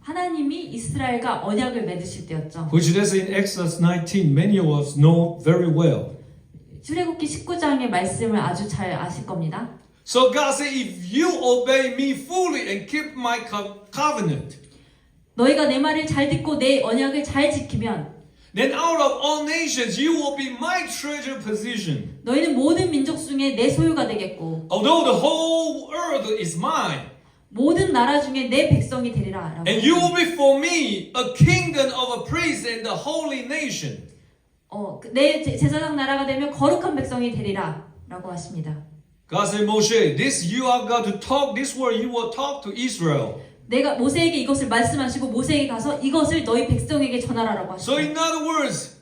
하나님이 이스라엘과 언약을 맺으실 때였죠. Which is in Exodus 19. Many of us know very well. 출애굽기 19장의 말씀을 아주 잘 아실 겁니다. So God said, if you obey me fully and keep my covenant, 너희가 내 말을 잘 듣고 내 언약을 잘 지키면 then out of all nations you will be my treasure possession. 너희는 모든 민족 중에 내 소유가 되겠고 Although the whole earth is mine, 모든 나라 중에 내 백성이 되리라. 라고 and you will be for me a kingdom of a priest and the holy nation. 내 제사장 나라가 되면 거룩한 백성이 되리라 라고 하십니다. God said, Moshe, this you are going to talk, this word you will talk to Israel. 내가 모세에게 이것을 말씀하시고 모세에게 가서 이것을 너희 백성에게 전하라고 하십니다. So in other words,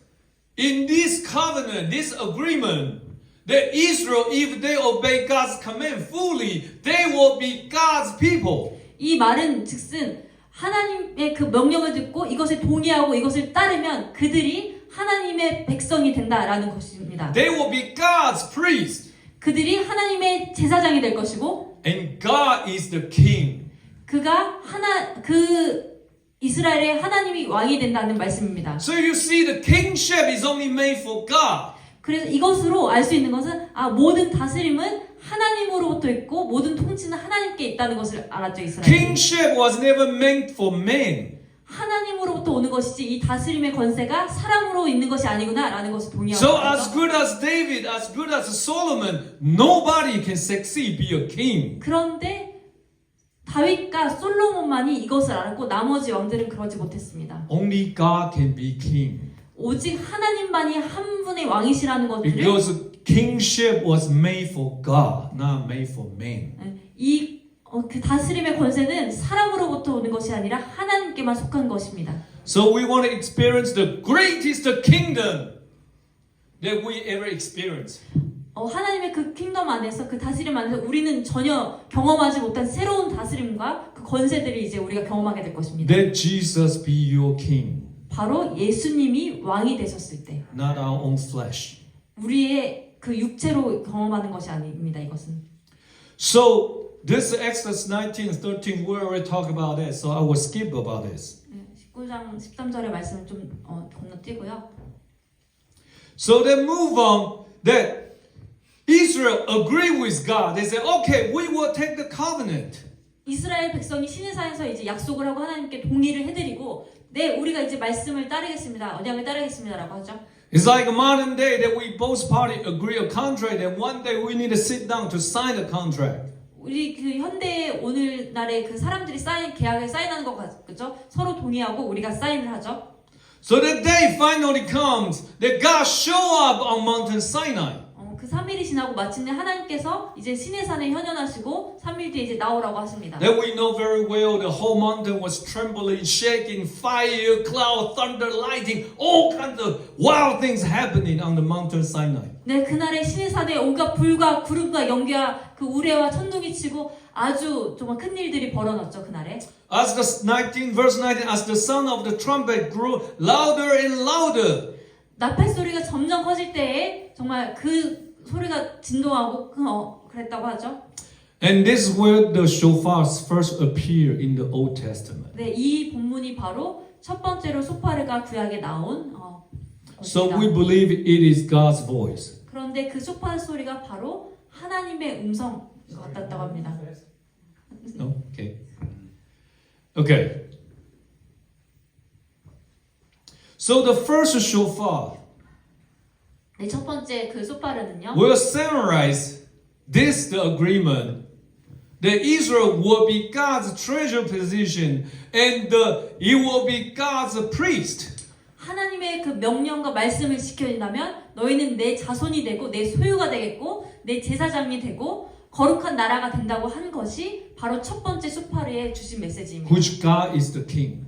in this covenant, this agreement, that Israel, if they obey God's command fully, they will be God's people. 이 말은 즉슨 하나님의 그 명령을 듣고 이것을 동의하고 이것을 따르면 그들이 하나님의 백성이 된다라는 것입니다. They will be God's priests. 그들이 하나님의 제사장이 될 것이고 And God is the king. 그가 이스라엘의 하나님이 왕이 된다는 말씀입니다. So you see the kingship is only made for God. 그래서 이것으로 알 수 있는 것은 모든 다스림은 하나님으로부터 있고 모든 통치는 하나님께 있다는 것을 알았죠. 이스라엘. Kingship was never meant for men. 하나님으로부터 오는 것이지 이 다스림의 권세가 사람으로 있는 것이 아니구나라는 것을 동의하고 So as 있죠. good as David, as good as Solomon, nobody can succeed be a king. 그런데 다윗과 솔로몬만이 이것을 알았고 나머지 왕들은 그러지 못했습니다. Only God can be king. 오직 하나님만이 한 분의 왕이시라는 것들을 Because kingship was made for God, not made for man. 그 다스림의 권세는 사람으로부터 오는 것이 아니라 하나님께만 속한 것입니다. So we want to experience the greatest kingdom that we ever experienced. 하나님의 그 킹덤 안에서 그 다스림 안에서 우리는 전혀 경험하지 못한 새로운 다스림과 그 권세들을 이제 우리가 경험하게 될 것입니다. That Jesus be your king, 바로 예수님이 왕이 되셨을 때 not our own flesh. 우리의 그 육체로 경험하는 것이 아닙니다. 이것은. So this Exodus 19:13 we already talked about that, so I will skip about this. 19장 13절의 말씀을 좀 건너뛰고요. So they move on that Israel agreed with God. They said, okay, we will take the covenant. 이스라엘 백성이 시내산에서 이제 약속을 하고 하나님께 동의를 해드리고 네 우리가 이제 말씀을 따르겠습니다. 언약을 따르겠습니다라고 하죠. It's like modern day that we both parties agree a contract and one day we need to sit down to sign the contract. 우리 그 현대 오늘날의 그 사람들이 계약을 사인하는 것 같죠? 서로 동의하고 우리가 사인을 하죠. So the day finally comes that God show up on Mountain Sinai. 그 3일이 지나고 마침내 하나님께서 이제 시내산에 현현하시고 3일 뒤에 이제 나오라고 하십니다. That we know very well the whole mountain was trembling, shaking, fire, cloud, thunder, lightning, all kinds of wild things happening on the Mountain Sinai. 네, 그날의 시내산에 온갖 불과 구름과 연기와 그 우레와 천둥이 치고 아주 정말 큰 일들이 벌어졌죠 그날에. As the 19 verse 19, as the sound of the trumpet grew louder and louder. 나팔 소리가 점점 커질 때에 정말 그 소리가 진동하고 그랬다고 하죠. And this is where the shofars first appear in the Old Testament. 네, 이 본문이 바로 첫 번째로 소파르가 구약에 나온 So 것입니다. we believe it is God's voice. 그런데 그 소파 소리가 바로 하나님의 음성 같았다고 합니다. Okay. Okay. So the first shofar 네, 첫 번째 그 소파르는요. will summarize this the agreement that Israel will be God's treasure position and it will be God's priest. 하나님의 그 명령과 말씀을 지켜진다면 너희는 내 자손이 되고 내 소유가 되겠고 내 제사장이 되고 거룩한 나라가 된다고 한 것이 바로 첫 번째 소파르에 주신 메시지입니다. Which God is the king.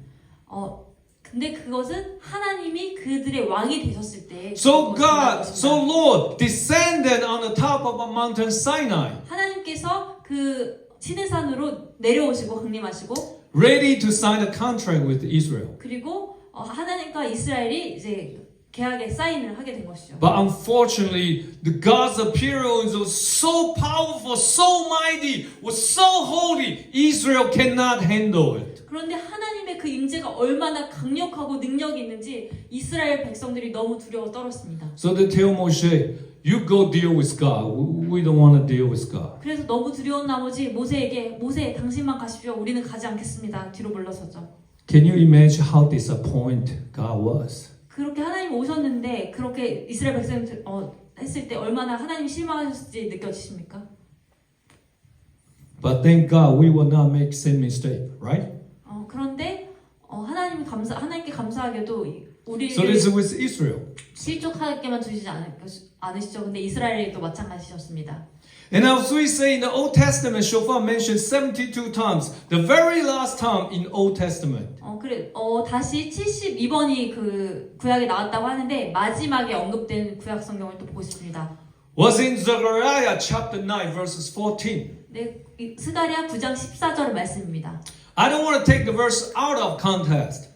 근데 그것은 하나님이 그들의 왕이 되셨을 때 So 그것을 말하는 God, so 것입니다. Lord descended on the top of a mountain Sinai, 하나님께서 그 시내산으로 내려오시고 강림하시고 ready to sign a contract with Israel. 그리고 하나님과 이스라엘이 이제 계약에 사인을 하게 된 것이죠. But unfortunately, the God's appearance was so powerful, so mighty, was so holy, Israel cannot handle it. 그런데 하나님의 그 임재가 얼마나 강력하고 능력이 있는지 이스라엘 백성들이 너무 두려워 떨었습니다. So they tell Moshe, you go deal with God. We don't want to deal with God. 그래서 너무 두려운 나머지 모세에게 모세 당신만 가십시오. 우리는 가지 않겠습니다. 뒤로 물러섰죠. Can you imagine how disappointed God was? 그렇게 하나님 오셨는데 그렇게 이스라엘 백성들 했을 때 얼마나 하나님 실망하셨을지 느껴지십니까? But thank God we will not make same mistake, right? 그런데 하나님께 감사하게도 우리를 So this is with Israel. 실족하게만 두시지 않으시죠. 근데 이스라엘도 마찬가지셨습니다. And as we say in the Old Testament, shofar mentioned 72 times. The very last time in Old Testament. 다시 72번이 그 구약에 나왔다고 하는데 마지막에 언급된 구약 성경을 또 보고 싶습니다. Was in Zechariah chapter 9 verses 14. 네, 스가랴 9장 14절 말씀입니다. I don't want to take the verse out of context.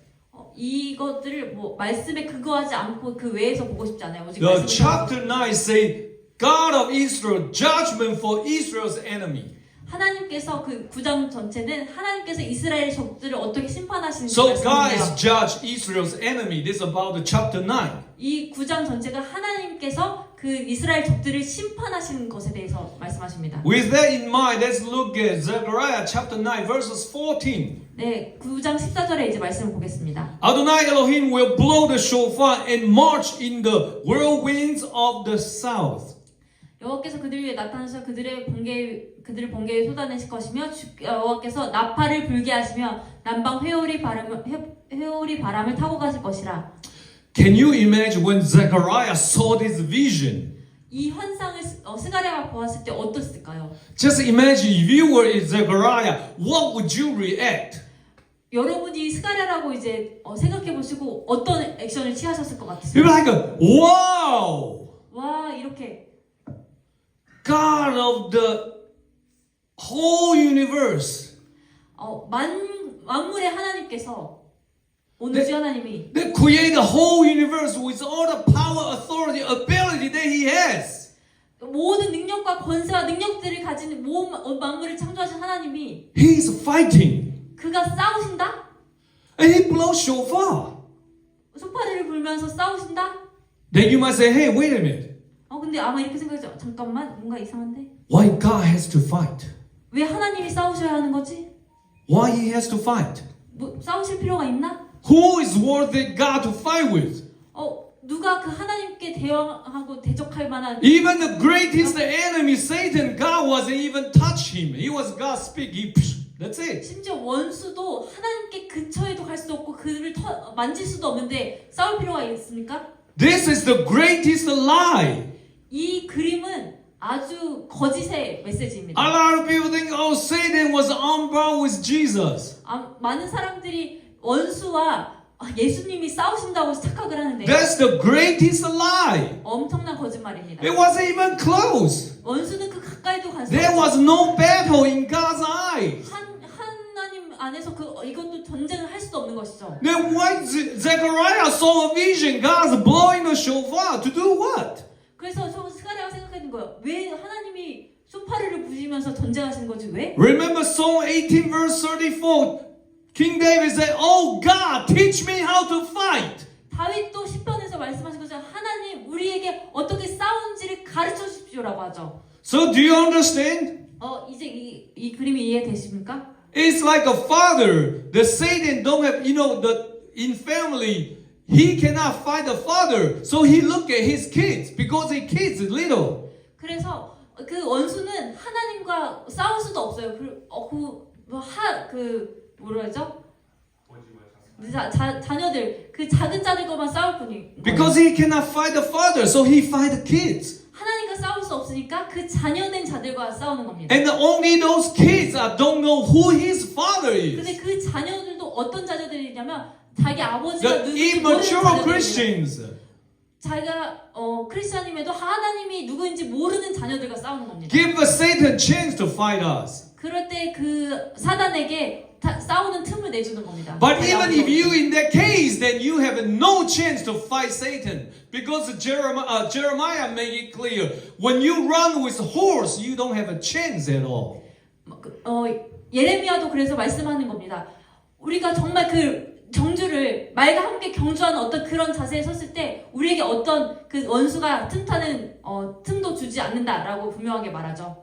이것들을 말씀에 근거하지 않고 그 외에서 보고 싶지 않아요. 오직 The 말씀을 chapter 9 say, God of Israel, judgment for Israel's enemy. 하나님께서 그 9장 전체는 하나님께서 이스라엘의 적들을 어떻게 심판하시는지 So God 말씀인데요. has judged Israel's enemy. This is about the chapter 9. 이 9장 전체가 하나님께서 그 이스라엘 족들을 심판하시는 것에 대해서 말씀하십니다. With that in mind, let's look at Zechariah chapter 9 verses 14. 네, 9장 14절에 이제 말씀을 보겠습니다. Adonai Elohim will blow the shofar and march in the whirlwinds of the south. 여호와께서 그들 위에 나타나셔 그들을 번개에 쏟아내실 것이며 여호와께서 나팔을 불게 하시며 남방 회오리 바람을 타고 가실 것이라. Can you imagine when Zechariah saw this vision? 이 환상을 스가랴가 보았을 때 어땠을까요? Just imagine if you were in Zechariah, what would you react? 여러분이 스가랴라고 이제 생각해 보시고 어떤 액션을 취하셨을 것 You'd 같으세요? be like, wow! 와, 이렇게 God of the whole universe. 만물의 하나님께서 오늘 주 하나님이 That created the whole universe with all the power, authority, ability that He has. 모든 능력과 권세와 능력들을 가진 모든 만물을 창조하신 하나님이 He is fighting. 그가 싸우신다? And He blows shofar. 소파리를 불면서 싸우신다? Then you might say, hey, wait a minute. 근데 아마 이렇게 생각하죠. 잠깐만, 뭔가 이상한데? Why God has to fight? 왜 하나님이 싸우셔야 하는 거지? Why He has to fight? 뭐 싸우실 필요가 있나? Who is worthy God to fight with? 누가 그 하나님께 대항하고 대적할 만한 Even the greatest enemy, Satan, God wasn't even touch him. He was God speak. That's it. 심지어 원수도 하나님께 근처에도 갈 수도 없고 그를 만질 수도 없는데 싸울 필요가 있습니까? This is the greatest lie. 이 그림은 아주 거짓의 메시지입니다. A lot of people think, oh, Satan was on par with Jesus. 많은 사람들이 원수와 예수님이 싸우신다고 착각을 하는데 That's the greatest lie. 엄청난 거짓말입니다. It wasn't even close. 원수는 그 가까이도 갈 수 There was 없어요. no battle in God's eyes. 하나님 안에서 이것도 전쟁을 할 수도 없는 것이죠. Then why Zechariah saw a vision? God's blowing the shofar to do what? 그래서 스가랴가 생각하는 거예요. 왜 하나님이 소파리를 부시면서 전쟁하시는 거지? 왜? Remember Psalm 18 verse 34. King David said, "Oh God, teach me how to fight." 다윗도 시편에서 말씀하신 것처럼 하나님 우리에게 어떻게 싸우는지를 가르쳐 주십시오라고 하죠. So do you understand? 이제 이 그림이 이해되십니까? It's like a father. The Satan don't have, in family, he cannot fight the father. So he look at his kids because his kids is little. 그래서 그 원수는 하나님과 싸울 수도 없어요. 뭐라 하죠? 자녀들 그 작은 자들과만 싸울 뿐이. Because he cannot fight the father, so he fight the kids. 하나님과 싸울 수 없으니까 그 자녀된 자들과 싸우는 겁니다. And only those kids don't know who his father 근데 is. 그 자녀들도 어떤 자녀들이냐면 자기 아버지가 The 누군지 모르는 immature 자녀들이에요. Christians. 자기가 크리스천임에도 하나님이 누구인지 모르는 자녀들과 싸우는 겁니다. Give Satan chance to fight us. 그럴 때 그 사단에게 싸우는 틈을 내주는 겁니다. But even if you in that case, then you have no chance to fight Satan. Because Jeremiah made it clear, when you run with horse, you don't have a chance at all. 예레미야도 그래서 말씀하는 겁니다. 우리가 정말 그 정주를 말과 함께 경주하는 어떤 그런 자세에 섰을 때 우리에게 어떤 그 원수가 틈타는 틈도 주지 않는다라고 분명하게 말하죠.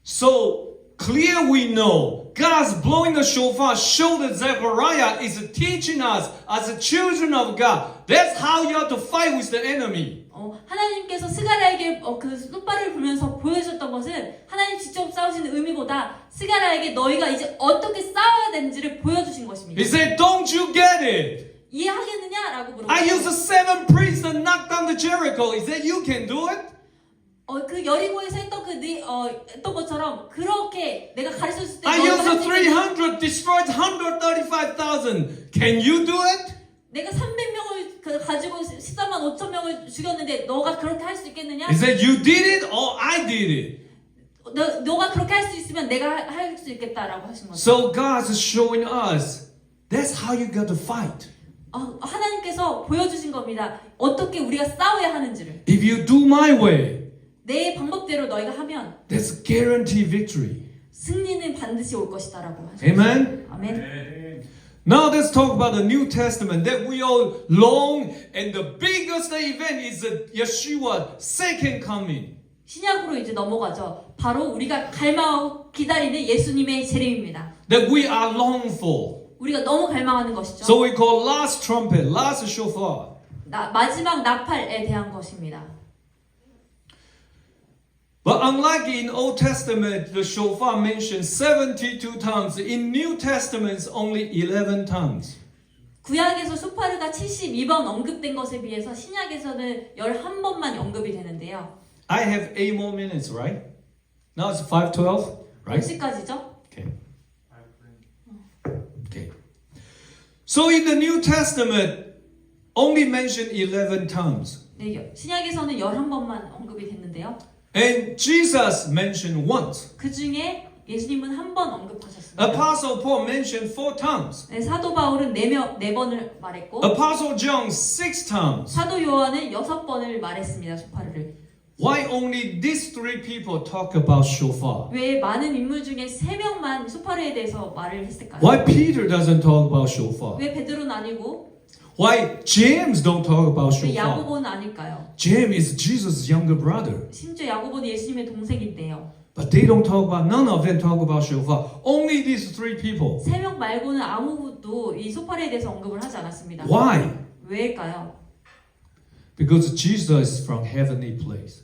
So clear we know God's blowing the shofar show that Zechariah is teaching us as the children of God. That's how you have to fight with the enemy. 하나님께서 스가랴에게 그 숫발을 불면서 보여주셨던 것은 하나님 직접 싸우시는 의미보다 스가랴에게 너희가 이제 어떻게 싸워야 되는지를 보여주신 것입니다. He said, "Don't you get it? 이해하겠느냐라고 I used 물어봤어요. 7 priests to knock down the Jericho. He said, you can do it?" 그 여리고에서 했던 것처럼 그렇게 내가 가르쳤을 때 I 너희가 used 할수 있겠느냐? 300, destroyed 135,000. Can you do it? 내가 300명을 가지고 14만 5천 명을 죽였는데 너가 그렇게 할 수 있겠느냐? He said, you did it or I did it. 너가 그렇게 할 수 있으면 내가 할 수 있겠다라고 하신 거죠. So God is showing us that's how you got to fight. 하나님께서 보여주신 겁니다. 어떻게 우리가 싸워야 하는지를. If you do my way, 내 방법대로 너희가 하면 that's guaranteed victory. 승리는 반드시 올 것이다라고 하셨어요. Amen? 아멘. Now let's talk about the New Testament that we all long, and the biggest event is Yeshua's second coming. 신약으로 이제 넘어가죠. 바로 우리가 갈망하고 기다리는 예수님의 재림입니다. That we are long for. 우리가 너무 갈망하는 것이죠. So we call last trumpet, last shofar. 마지막 나팔에 대한 것입니다. But unlike in Old Testament, the shofar mentioned 72 times. In New Testament, it's only 11 times. 구약에서 쇼파르가 72번 언급된 것에 비해서 신약에서는 11번만 언급이 되는데요. I have 8 more minutes, right? Now it's 5:12, 몇 right? 시까지죠? Okay. Okay. So in the New Testament, only mentioned 11 times. 네, 신약에서는 11번만 언급이 됐는데요. And Jesus mentioned once. 그 중에 예수님은 한 번 언급하셨습니다. Apostle Paul mentioned 4 times. 네, 사도 바울은 4번을 말했고 Apostle John 6 times. 사도 요한은 6번을 말했습니다. 쇼파르를. Why only these 3 people talk about shofar? 왜 많은 인물 중에 3명만 쇼파르에 대해서 말을 했을까요? Why Peter doesn't talk about shofar? 왜 베드로는 아니고 Why James don't talk about 왜 shofar? 야고보는 아닐까요? James is Jesus' younger brother. 심지어 야고보는 예수님의 동생인데요. But they don't talk about, none of them talk about shofar. Only these 3 people. 3명 말고는 아무도 이 쇼파르에 대해서 언급을 하지 않았습니다. Why? 왜일까요? Because Jesus is from heavenly place.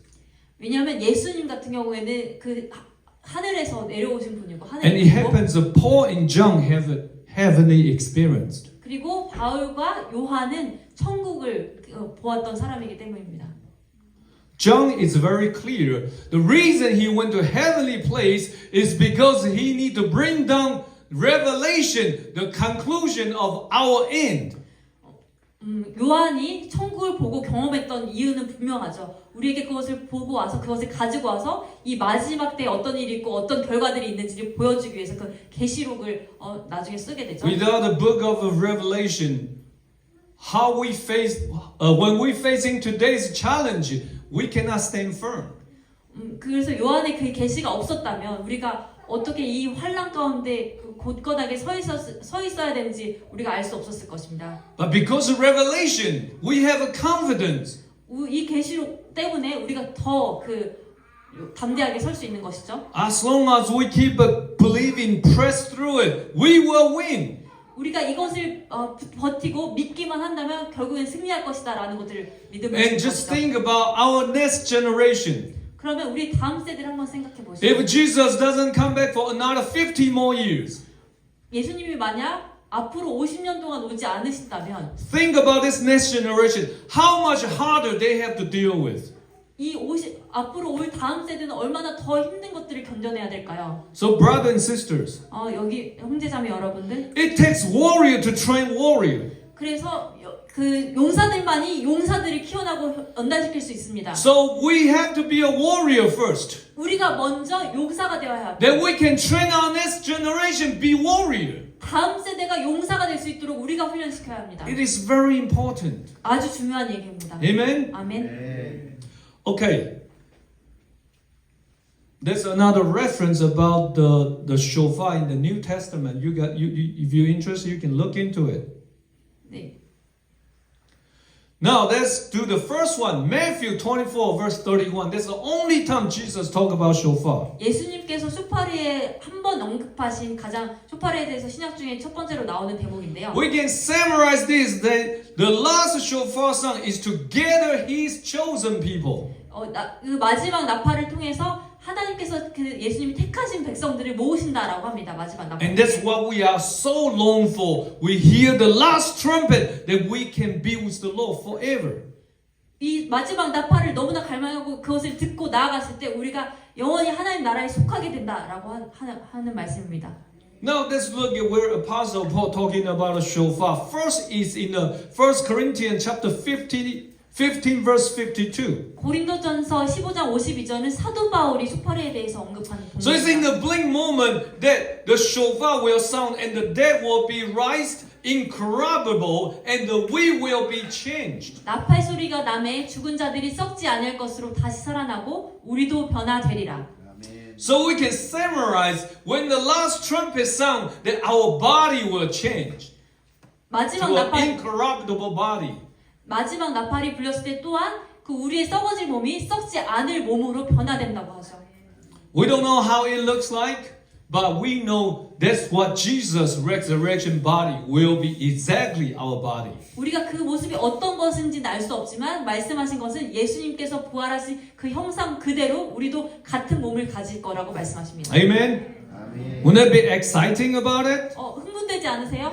왜냐하면 예수님 같은 경우에는 그 하늘에서 내려오신 분이고 And it 하늘이고 happens that Paul and John have a heavenly experienced. 그리고 바울과 요한은 천국을 보았던 사람이기 때문입니다. John is very clear. The reason he went to heavenly place is because he need to bring down revelation, the conclusion of our end. 요한이 천국을 보고 경험했던 이유는 분명하죠. 우리에게 그것을 보고 와서 그것을 가지고 와서 이 마지막 때에 어떤 일이 있고 어떤 결과들이 있는지를 보여주기 위해서 그 계시록을 나중에 쓰게 되죠. Without the book of Revelation, how we face when we facing today's challenge, we cannot stand firm. 그래서 요한의 그 계시가 없었다면 우리가 어떻게 이 환란 가운데 곧거하게 서 있어야 되는지 우리가 알 수 없었을 것입니다. But because of revelation, we have a confidence. 이 계시록 때문에 우리가 더 담대하게 설 수 있는 것이죠. As long as we keep believing, press through it, we will win. 우리가 이것을 버티고 믿기만 한다면 결국엔 승리할 것이다라는 것들을 믿으면 And just 것이죠. think about our next generation. 그러면 우리 다음 세대를 한번 생각해 보시죠. If Jesus doesn't come back for another 50 more years, 예수님이 만약 앞으로 50년 동안 오지 않으신다면 think about this next generation. How much harder they have to deal with. 앞으로 올 다음 세대는 얼마나 더 힘든 것들을 견뎌내야 될까요? So, brothers and sisters, 여기 형제자매 여러분들, it takes warrior to train warrior. 그래서 그 용사들만이 용사들을 키워나고 연단시킬 수 있습니다. So we have to be a warrior first. 우리가 먼저 용사가 되어야 합니다. That we can train our next generation be warrior. 다음 세대가 용사가 될 수 있도록 우리가 훈련시켜야 합니다. It is very important. 아주 중요한 얘기입니다. Amen? 아멘. Okay. There's another reference about the shofar in the New Testament. If you're interested, you can look into it. 네. Now let's do the first one. Matthew 24 verse 31. That's the only time Jesus talked about shofar. 예수님께서 쇼파르에 한 번 언급하신 가장 쇼파르에 대해서 신약 중에 첫 번째로 나오는 대목인데요. We can summarize this that the last shofar sound is to gather his chosen people. 그 마지막 나팔을 통해서 하나님께서 그 예수님이 택하신 백성들을 모으신다라고 합니다. 마지막 나팔. And that's what we are so long for. We hear the last trumpet that we can be with the Lord forever. 이 마지막 나팔을 너무나 갈망하고 그것을 듣고 나아갔을 때 우리가 영원히 하나님 나라에 속하게 된다라고 하는 말씀입니다. Now let's look at where Apostle Paul talking about a shofar. First is in the 1 Corinthians chapter 15 verse 52. 고린도전서 15장 52절은 사도 바울이 쇼파르에 대해서 언급하는 So it's in 본문입니다. the blink moment that the shofar will sound and the dead will be raised incorruptible and the we will be changed. 나팔 소리가 남에 죽은 자들이 썩지 않을 것으로 다시 살아나고 우리도 변화되리라. So we can summarize when the last trumpet sound that our body will change. 마지막 to an 나팔 incorruptible body. 마지막 나팔이 불렸을 때 또한 그 우리의 썩어질 몸이 썩지 않을 몸으로 변화된다고 하죠. We don't know how it looks like, but we know that's what Jesus' resurrection body will be exactly our body. 우리가 그 모습이 어떤 것인지는 알 수 없지만 말씀하신 것은 예수님께서 부활하신 그 형상 그대로 우리도 같은 몸을 가질 거라고 말씀하십니다. Amen? Wouldn't that be exciting about it? 흥분되지 않으세요?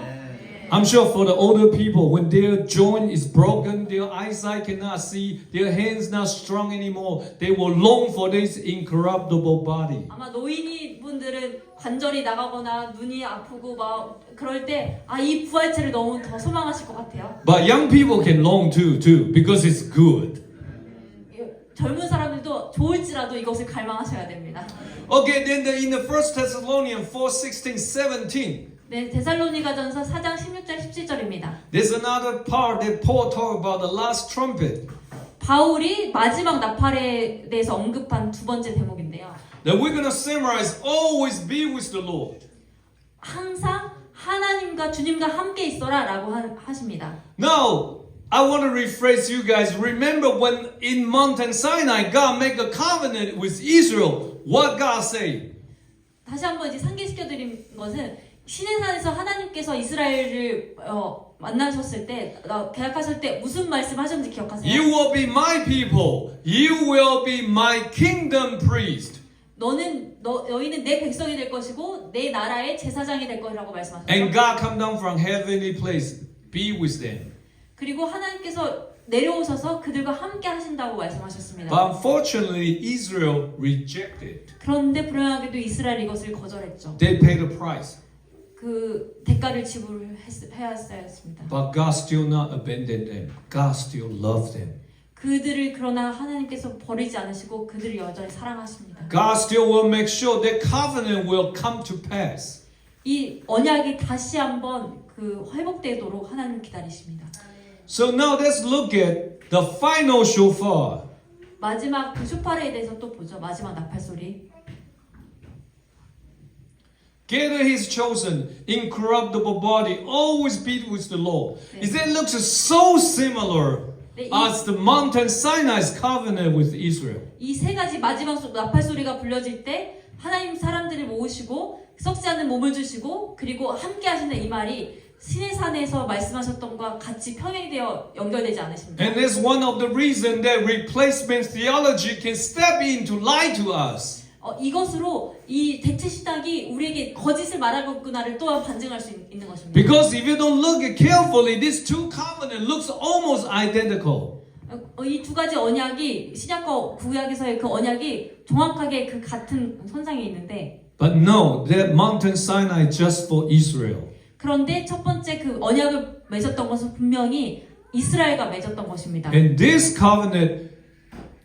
I'm sure for the older people, when their joint is broken, their eyesight cannot see, their hands not strong anymore, they will long for this incorruptible body. 아마 노인이 분들은 관절이 나가거나 눈이 아프고 막 그럴 때 이 부활체를 너무 더 소망하실 것 같아요. But young people can long too, because it's good. 젊은 사람들도 좋을지라도 이것을 갈망하셔야 됩니다. Okay, then in the 1 Thessalonians 4:16, 17, 네, 데살로니가전서 4장 16절 17절입니다. there's another part that Paul talked about the last trumpet. 바울이 마지막 나팔에 대해서 언급한 두 번째 대목인데요. That we're going to summarize, always be with the Lord. 항상 하나님과 주님과 함께 있어라라고 하십니다. Now, I want to rephrase you guys. Remember when in Mountain Sinai, God made a covenant with Israel. What God say? 다시 한번 이제 상기시켜 드린 것은 시내산에서 하나님께서 이스라엘을 만나셨을 때 계약하실 때 무슨 말씀하셨는지 기억하세요? You will be my people. You will be my kingdom priest. 너희는 내 백성이 될 것이고 내 나라의 제사장이 될 거라고 말씀하셨죠. And God come down from heavenly place, be with them. 그리고 하나님께서 내려오셔서 그들과 함께 하신다고 말씀하셨습니다. But unfortunately, Israel rejected. 그런데 불행하게도 이스라엘 이것을 거절했죠. They paid a price. 그 대가를 지불해야 했습니다. But God still not abandoned them. God still loved them. 그들을 그러나 하나님께서 버리지 않으시고 그들을 여전히 사랑하십니다. God still will make sure that covenant will come to pass. 이 언약이 다시 한번 그 회복되도록 하나님 기다리십니다. So now let's look at the final shofar. 마지막 그 쇼파레에 대해서 또 보죠. 마지막 나팔 소리. Gather his chosen, incorruptible body, always be with the Lord. Is that looks so similar as the Mountain Sinai's covenant with Israel? 이 세 가지 마지막 나팔 소리가 불려질 때 하나님 사람들을 모으시고 썩지 않는 몸을 주시고 그리고 함께 하시는 이 말이 시내산에서 말씀하셨던 것과 같이 평행되어 연결되지 않으십니까? And that's one of the reasons that replacement theology can step in to lie to us. 이것으로 이 대체 신학이 우리에게 거짓을 말하고 있구나를 또한 반증할 수 있는 것입니다. Because if you don't look carefully, these two covenants looks almost identical. 이 두 가지 언약이 신약과 구약에서의 그 언약이 정확하게 그 같은 선상에 있는데 But no, that Mountain Sinai just for Israel. 그런데 첫 번째 그 언약을 맺었던 것은 분명히 이스라엘과 맺었던 것입니다. And this covenant,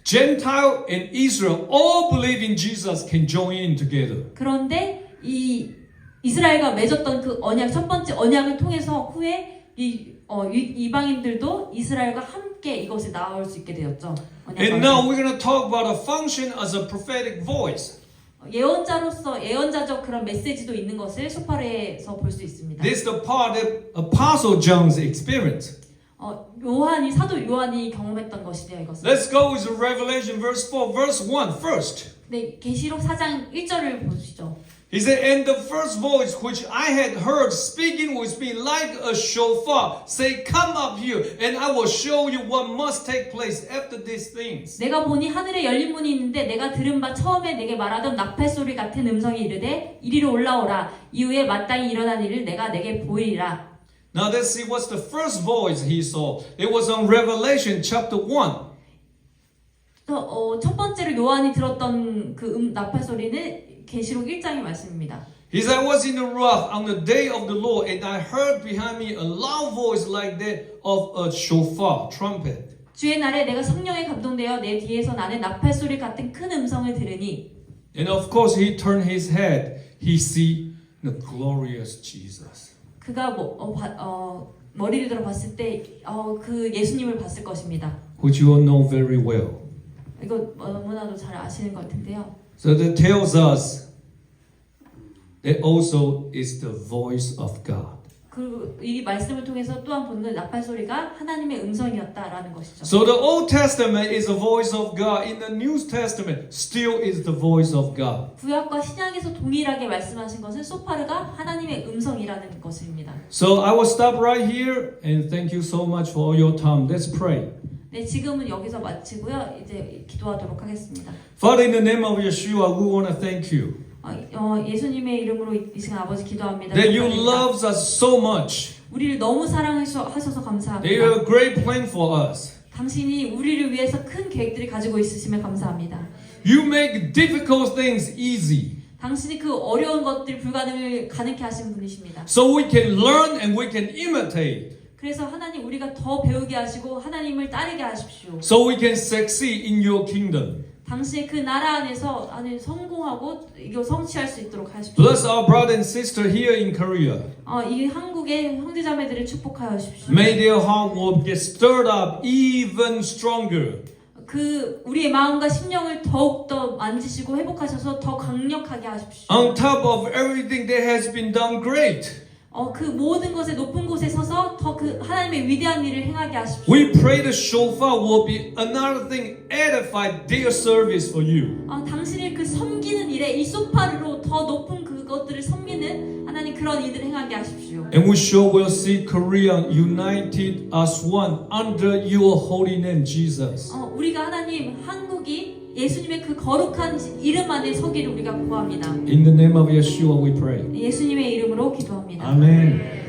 Gentile and Israel all believe in Jesus can join in together. 그런데 이 이스라엘과 맺었던 그 언약 첫 번째 언약을 통해서 후에 이방인들도 이스라엘과 함께 이것에 나올 수 있게 되었죠. And now we're going to talk about a function as a prophetic voice. 예언자로서 예언자적 그런 메시지도 있는 것을 소파레에서 볼 수 있습니다. This is the part that Apostle John's experienced. 사도 요한이 경험했던 것이래요, 이것은. Let's go with Revelation verse 4, verse 1 first. 네, 계시록 4장 1절을 보시죠. He said, and the first voice which I had heard speaking with me like a shofar, say, come up here, and I will show you what must take place after these things. 내가 보니 하늘에 열린 문이 있는데 내가 들은 바 처음에 내게 말하던 나팔 소리 같은 음성이 이르되 이리로 올라오라. 이후에 마땅히 일어난 일을 내가 내게 보이리라. Now let's see what's the first voice he saw. It was on Revelation chapter 1. 첫 번째로 요한이 들었던 그 나팔 소리는 계시록 1장의 말씀입니다. He said, I was in the rough on the day of the Lord, and I heard behind me a loud voice like that of a shofar, trumpet. 주의 날에 내가 성령에 감동되어 내 뒤에서 나는 나팔 소리 같은 큰 음성을 들으니. And of course he turned his head. He see the glorious Jesus. 그가 머리를 들어 봤을 때 그 예수님을 봤을 것입니다. Which you all know very well. 이거 너무나도 잘 아시는 것 같은데요. So that tells us that also is the voice of God. 이 말씀을 통해서 또한 보는 나팔 소리가 하나님의 음성이었다라는 것이죠. So the Old Testament is the voice of God. In the New Testament, still is the voice of God. 구약과 신약에서 동일하게 말씀하신 것은 소파르가 하나님의 음성이라는 것입니다. So I will stop right here and thank you so much for your time. Let's pray. 네, 지금은 여기서 마치고요. 이제 기도하도록 하겠습니다. Father, in the name of Yeshua, we want to thank you 예수님의 이름으로 이 시간 아버지 기도합니다. that you 감사합니다. love us so much. 우리를 너무 사랑하셔서 That you 감사합니다. have a great plan for us. 당신이 우리를 위해서 큰 계획들을 가지고 있으심에 감사합니다. You make difficult things easy 당신이 그 어려운 것들 불가능을 가능케 하신 분이십니다. so we can learn and we can imitate. 그래서 하나님 우리가 더 배우게 하시고 하나님을 따르게 하십시오. So we can succeed in your kingdom. 당신의 그 나라 안에서 성공하고 이거 성취할 수 있도록 하십시오. Bless our brother and sister here in Korea. 이 한국의 형제자매들을 축복하여 주십시오. May their heart will get stirred up even stronger. 우리의 마음과 심령을 더욱 더 만지시고 회복하셔서 더 강력하게 하십시오. On top of everything that has been done great. 그 모든 것에 높은 곳에 서서 더 그 하나님의 위대한 일을 행하게 하십시오. We pray the shofar will be another thing edify their service for you. 당신을 그 섬기는 일에 이 소파르로 더 높은 그것들을 섬기는 하나님 그런 일들을 행하게 하십시오. And we sure will see Korea united as one under your holy name, Jesus. 우리가 하나님 한국이 예수님의 그 거룩한 이름 안에 서기를 우리가 구합니다. In the name of Yeshua we pray. 예수님의 이름으로 기도합니다. Amen.